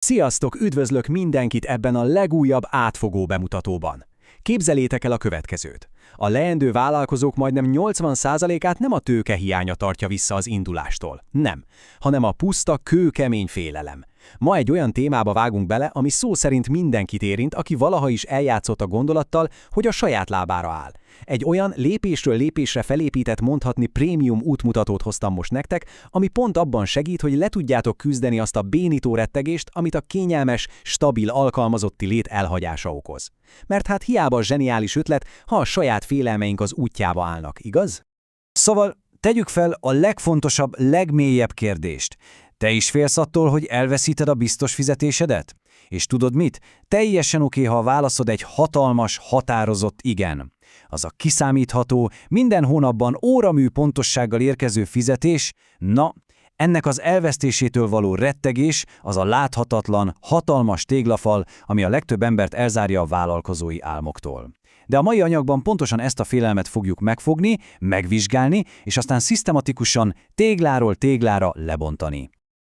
Sziasztok, üdvözlök mindenkit ebben a legújabb átfogó bemutatóban. Képzeljétek el a következőt. A leendő vállalkozók majdnem 80%-át nem a tőke hiánya tartja vissza az indulástól. Nem, hanem a puszta, kőkemény félelem. Ma egy olyan témába vágunk bele, ami szó szerint mindenkit érint, aki valaha is eljátszott a gondolattal, hogy a saját lábára áll. Egy olyan lépésről lépésre felépített, mondhatni prémium útmutatót hoztam most nektek, ami pont abban segít, hogy le tudjátok küzdeni azt a bénító rettegést, amit a kényelmes, stabil alkalmazotti lét elhagyása okoz. Mert hát hiába zseniális ötlet, ha a saját félelmeink az útjába állnak, igaz? Szóval tegyük fel a legfontosabb, legmélyebb kérdést. Te is félsz attól, hogy elveszíted a biztos fizetésedet? És tudod mit? Teljesen oké, ha a válaszod egy hatalmas, határozott igen. Az a kiszámítható, minden hónapban óramű pontossággal érkező fizetés, ennek az elvesztésétől való rettegés, az a láthatatlan, hatalmas téglafal, ami a legtöbb embert elzárja a vállalkozói álmoktól. De a mai anyagban pontosan ezt a félelmet fogjuk megfogni, megvizsgálni, és aztán szisztematikusan tégláról téglára lebontani.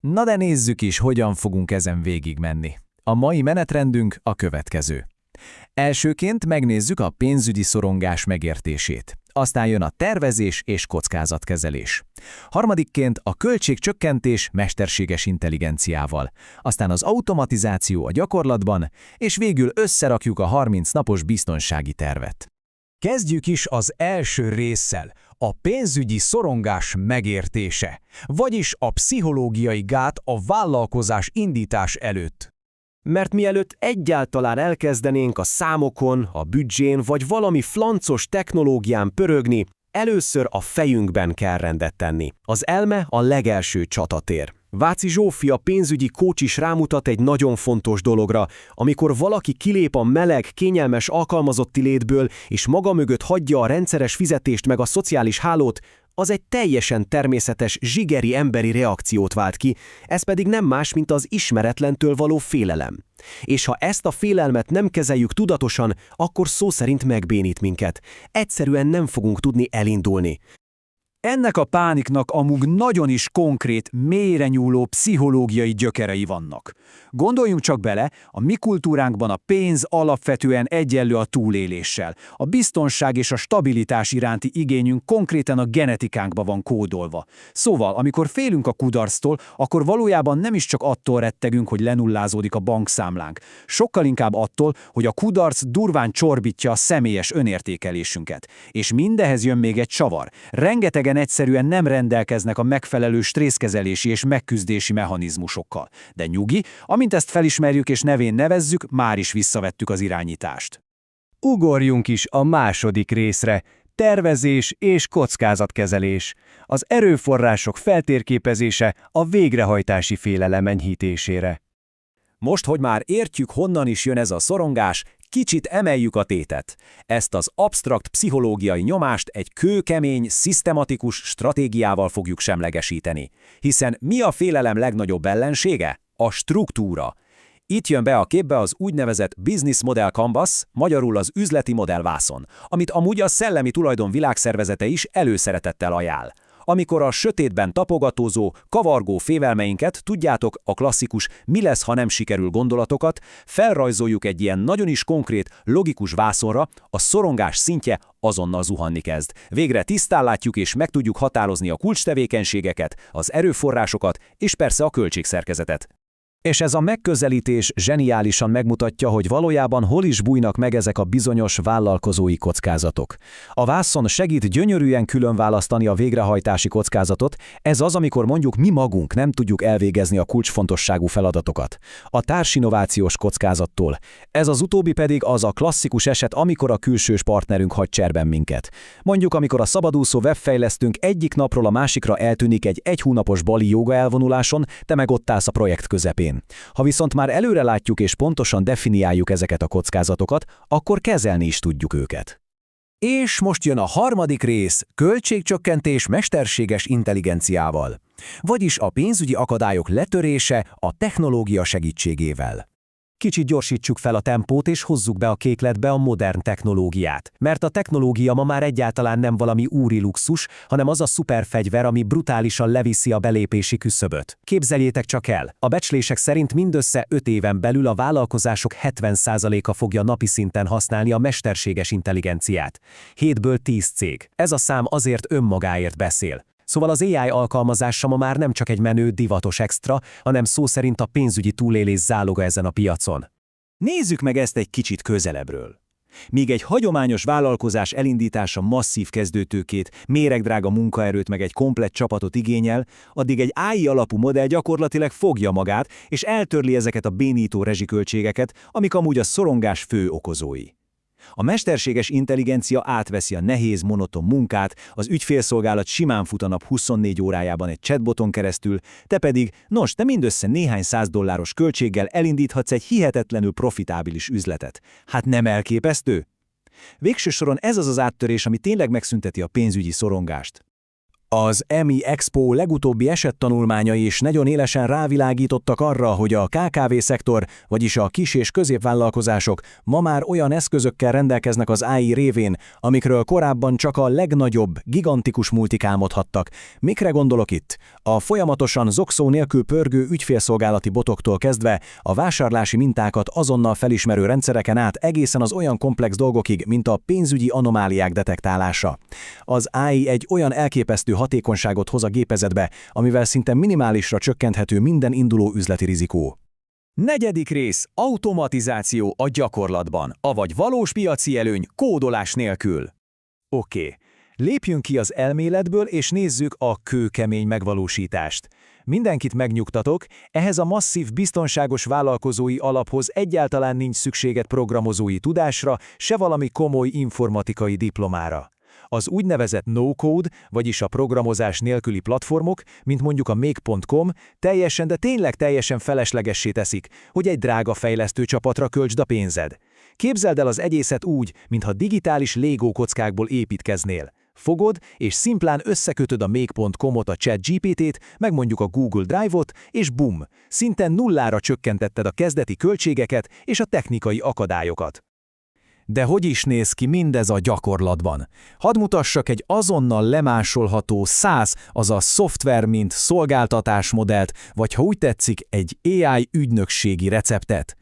Na de nézzük is, hogyan fogunk ezen végigmenni. A mai menetrendünk a következő. Elsőként megnézzük a pénzügyi szorongás megértését. Aztán jön a tervezés és kockázatkezelés. Harmadikként a költségcsökkentés mesterséges intelligenciával. Aztán az automatizáció a gyakorlatban, és végül összerakjuk a 30 napos biztonsági tervet. Kezdjük is az első résszel, a pénzügyi szorongás megértése, vagyis a pszichológiai gát a vállalkozás indítás előtt. Mert mielőtt egyáltalán elkezdenénk a számokon, a büdzsén vagy valami flancos technológián pörögni, először a fejünkben kell rendet tenni. Az elme a legelső csatatér. Váci Zsófia pénzügyi coach is rámutat egy nagyon fontos dologra, amikor valaki kilép a meleg, kényelmes alkalmazotti létből és maga mögött hagyja a rendszeres fizetést meg a szociális hálót, az egy teljesen természetes, zsigeri emberi reakciót vált ki, ez pedig nem más, mint az ismeretlentől való félelem. És ha ezt a félelmet nem kezeljük tudatosan, akkor szó szerint megbénít minket. Egyszerűen nem fogunk tudni elindulni. Ennek a pániknak amúg nagyon is konkrét, mélyre nyúló pszichológiai gyökerei vannak. Gondoljunk csak bele, a mi kultúránkban a pénz alapvetően egyenlő a túléléssel. A biztonság és a stabilitás iránti igényünk konkrétan a genetikánkba van kódolva. Szóval, amikor félünk a kudarctól, akkor valójában nem is csak attól rettegünk, hogy lenullázódik a bankszámlánk. Sokkal inkább attól, hogy a kudarc durván csorbítja a személyes önértékelésünket. És mindehez jön még egy csavar. Rengetegen egyszerűen nem rendelkeznek a megfelelő stresszkezelési és megküzdési mechanizmusokkal. De nyugi, amint ezt felismerjük és nevén nevezzük, már is visszavettük az irányítást. Ugorjunk is a második részre, tervezés és kockázatkezelés, az erőforrások feltérképezése a végrehajtási félelem enyhítésére. Most, hogy már értjük, honnan is jön ez a szorongás, kicsit emeljük a tétet. Ezt az absztrakt pszichológiai nyomást egy kőkemény, szisztematikus stratégiával fogjuk semlegesíteni. Hiszen mi a félelem legnagyobb ellensége? A struktúra. Itt jön be a képbe az úgynevezett Business Model Canvas, magyarul az üzleti modellvászon, amit amúgy a Szellemi Tulajdon Világszervezete is előszeretettel ajánl. Amikor a sötétben tapogatózó, kavargó félelmeinket, tudjátok, a klasszikus mi lesz, ha nem sikerül gondolatokat, felrajzoljuk egy ilyen nagyon is konkrét, logikus vászonra, a szorongás szintje azonnal zuhanni kezd. Végre tisztán látjuk és meg tudjuk határozni a kulcstevékenységeket, az erőforrásokat és persze a költségszerkezetet. És ez a megközelítés zseniálisan megmutatja, hogy valójában hol is bújnak meg ezek a bizonyos vállalkozói kockázatok. A vászon segít gyönyörűen különválasztani a végrehajtási kockázatot, ez az, amikor mondjuk mi magunk nem tudjuk elvégezni a kulcsfontosságú feladatokat. A társinnovációs kockázattól. Ez az utóbbi pedig az a klasszikus eset, amikor a külsős partnerünk hagy cserben minket. Mondjuk, amikor a szabadúszó webfejlesztőnk egyik napról a másikra eltűnik egy hónapos bali jóga elvonuláson, te meg ott állsz a projekt közepén. Ha viszont már előre látjuk és pontosan definiáljuk ezeket a kockázatokat, akkor kezelni is tudjuk őket. És most jön a harmadik rész, költségcsökkentés mesterséges intelligenciával. Vagyis a pénzügyi akadályok letörése a technológia segítségével. Kicsit gyorsítsuk fel a tempót és hozzuk be a képletbe a modern technológiát. Mert a technológia ma már egyáltalán nem valami úri luxus, hanem az a szuperfegyver, ami brutálisan leviszi a belépési küszöböt. Képzeljétek csak el, a becslések szerint mindössze 5 éven belül a vállalkozások 70%-a fogja napi szinten használni a mesterséges intelligenciát. 7-ből 10 cég. Ez a szám azért önmagáért beszél. Szóval az AI alkalmazása ma már nem csak egy menő, divatos extra, hanem szó szerint a pénzügyi túlélés záloga ezen a piacon. Nézzük meg ezt egy kicsit közelebbről. Míg egy hagyományos vállalkozás elindítása masszív kezdőtőkét, méregdrága munkaerőt meg egy komplett csapatot igényel, addig egy AI alapú modell gyakorlatilag fogja magát, és eltörli ezeket a bénító rezsiköltségeket, amik amúgy a szorongás fő okozói. A mesterséges intelligencia átveszi a nehéz, monoton munkát, az ügyfélszolgálat simán fut a nap 24 órájában egy chatboton keresztül, te pedig, te mindössze néhány $100 költséggel elindíthatsz egy hihetetlenül profitábilis üzletet. Hát nem elképesztő? Végső soron ez az az áttörés, ami tényleg megszünteti a pénzügyi szorongást. Az EMI Expo legutóbbi esettanulmányai is nagyon élesen rávilágítottak arra, hogy a KKV-szektor, vagyis a kis- és középvállalkozások ma már olyan eszközökkel rendelkeznek az AI révén, amikről korábban csak a legnagyobb, gigantikus multik álmodhattak. Mikre gondolok itt? A folyamatosan zokszó nélkül pörgő ügyfélszolgálati botoktól kezdve a vásárlási mintákat azonnal felismerő rendszereken át egészen az olyan komplex dolgokig, mint a pénzügyi anomáliák detektálása. Az AI egy olyan elképesztő hatékonyságot hoz a gépezetbe, amivel szinte minimálisra csökkenthető minden induló üzleti rizikó. 4. rész. Automatizáció a gyakorlatban, avagy valós piaci előny kódolás nélkül. Oké. Lépjünk ki az elméletből és nézzük a kőkemény megvalósítást. Mindenkit megnyugtatok, ehhez a masszív biztonságos vállalkozói alaphoz egyáltalán nincs szükséged programozói tudásra, se valami komoly informatikai diplomára. Az úgynevezett no-code, vagyis a programozás nélküli platformok, mint mondjuk a Make.com, teljesen, de tényleg teljesen feleslegessé teszik, hogy egy drága fejlesztő csapatra költsd a pénzed. Képzeld el az egészet úgy, mintha digitális Lego kockákból építkeznél. Fogod, és szimplán összekötöd a Make.com-ot, a ChatGPT-t, meg mondjuk a Google Drive-ot, és bum, szinte nullára csökkentetted a kezdeti költségeket és a technikai akadályokat. De hogy is néz ki mindez a gyakorlatban? Hadd mutassak egy azonnal lemásolható SaaS, azaz szoftver mint szolgáltatásmodellt, vagy ha úgy tetszik, egy AI ügynökségi receptet.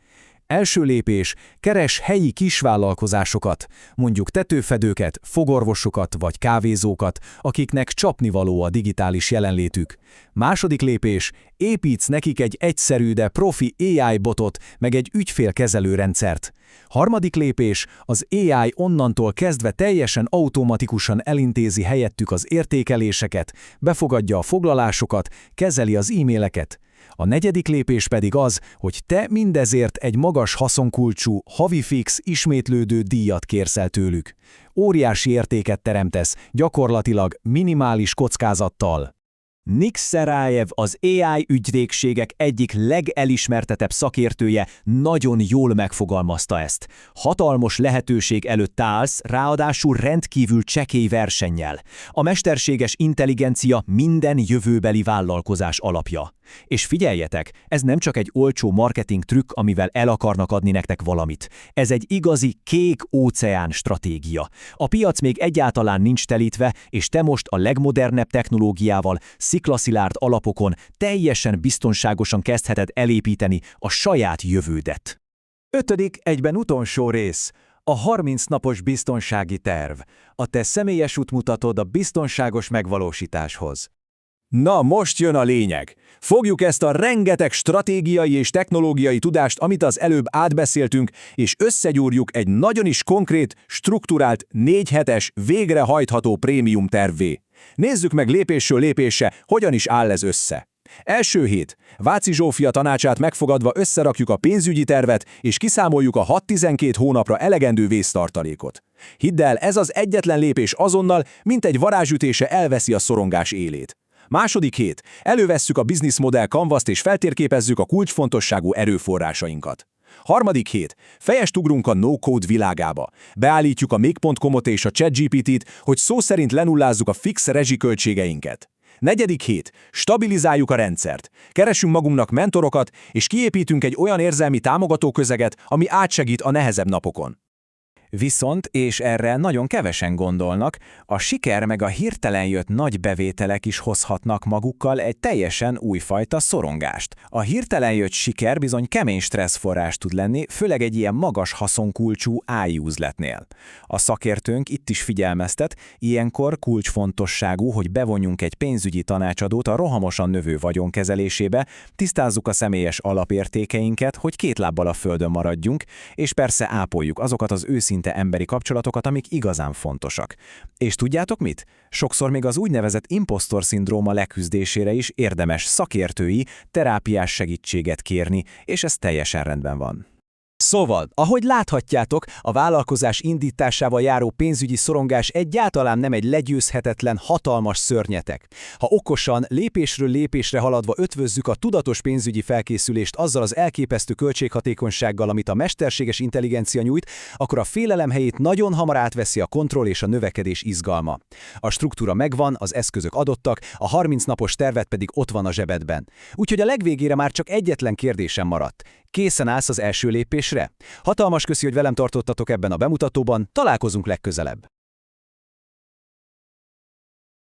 Első lépés, keres helyi kisvállalkozásokat, mondjuk tetőfedőket, fogorvosokat vagy kávézókat, akiknek csapnivaló a digitális jelenlétük. Második lépés, építsz nekik egy egyszerű, de profi AI botot, meg egy ügyfélkezelő rendszert. Harmadik lépés, az AI onnantól kezdve teljesen automatikusan elintézi helyettük az értékeléseket, befogadja a foglalásokat, kezeli az e-maileket. A negyedik lépés pedig az, hogy te mindezért egy magas haszonkulcsú, havi fix, ismétlődő díjat kérsz el tőlük. Óriási értéket teremtesz, gyakorlatilag minimális kockázattal. Nick Serayev, az AI ügyvédségek egyik legelismertetebb szakértője nagyon jól megfogalmazta ezt. Hatalmas lehetőség előtt állsz, ráadásul rendkívül csekély versennyel. A mesterséges intelligencia minden jövőbeli vállalkozás alapja. És figyeljetek, ez nem csak egy olcsó marketing trükk, amivel el akarnak adni nektek valamit. Ez egy igazi kék óceán stratégia. A piac még egyáltalán nincs telítve, és te most a legmodernebb technológiával, sziklaszilárd alapokon teljesen biztonságosan kezdheted elépíteni a saját jövődet. 5. egyben utolsó rész. A 30 napos biztonsági terv. A te személyes útmutatod a biztonságos megvalósításhoz. Na, most jön a lényeg. Fogjuk ezt a rengeteg stratégiai és technológiai tudást, amit az előbb átbeszéltünk, és összegyúrjuk egy nagyon is konkrét, strukturált, 4 hetes, végrehajtható prémium tervvé. Nézzük meg lépésről lépésre, hogyan is áll ez össze. Első hét. Váci Zsófia tanácsát megfogadva összerakjuk a pénzügyi tervet, és kiszámoljuk a 6-12 hónapra elegendő vésztartalékot. Hidd el, ez az egyetlen lépés azonnal, mint egy varázsütése elveszi a szorongás élét. Második hét. Elővesszük a business model canvast és feltérképezzük a kulcsfontosságú erőforrásainkat. Harmadik hét. Fejest ugrunk a no-code világába. Beállítjuk a Make.com-ot és a ChatGPT-t, hogy szó szerint lenullázzuk a fix rezsiköltségeinket. Negyedik hét. Stabilizáljuk a rendszert. Keressünk magunknak mentorokat, és kiépítünk egy olyan érzelmi támogatóközeget, ami átsegít a nehezebb napokon. Viszont, és erre nagyon kevesen gondolnak, a siker meg a hirtelen jött nagy bevételek is hozhatnak magukkal egy teljesen újfajta szorongást. A hirtelen jött siker bizony kemény stresszforrás tud lenni, főleg egy ilyen magas haszonkulcsú AI üzletnél. A szakértőnk itt is figyelmeztet, ilyenkor kulcsfontosságú, hogy bevonjunk egy pénzügyi tanácsadót a rohamosan növő vagyon kezelésébe, tisztázzuk a személyes alapértékeinket, hogy két lábbal a földön maradjunk, és persze ápoljuk azokat az őszinte emberi kapcsolatokat, amik igazán fontosak. És tudjátok mit? Sokszor még az úgynevezett impostor-szindróma leküzdésére is érdemes szakértői, terápiás segítséget kérni, és ez teljesen rendben van. Szóval, ahogy láthatjátok, a vállalkozás indításával járó pénzügyi szorongás egyáltalán nem egy legyőzhetetlen, hatalmas szörnyetek. Ha okosan, lépésről lépésre haladva ötvözzük a tudatos pénzügyi felkészülést azzal az elképesztő költséghatékonysággal, amit a mesterséges intelligencia nyújt, akkor a félelem helyét nagyon hamar átveszi a kontroll és a növekedés izgalma. A struktúra megvan, az eszközök adottak, a 30 napos tervet pedig ott van a zsebedben. Úgyhogy a legvégére már csak egyetlen kérdésem maradt. Készen állsz az első lépésre? Hatalmas köszi, hogy velem tartottatok ebben a bemutatóban, találkozunk legközelebb!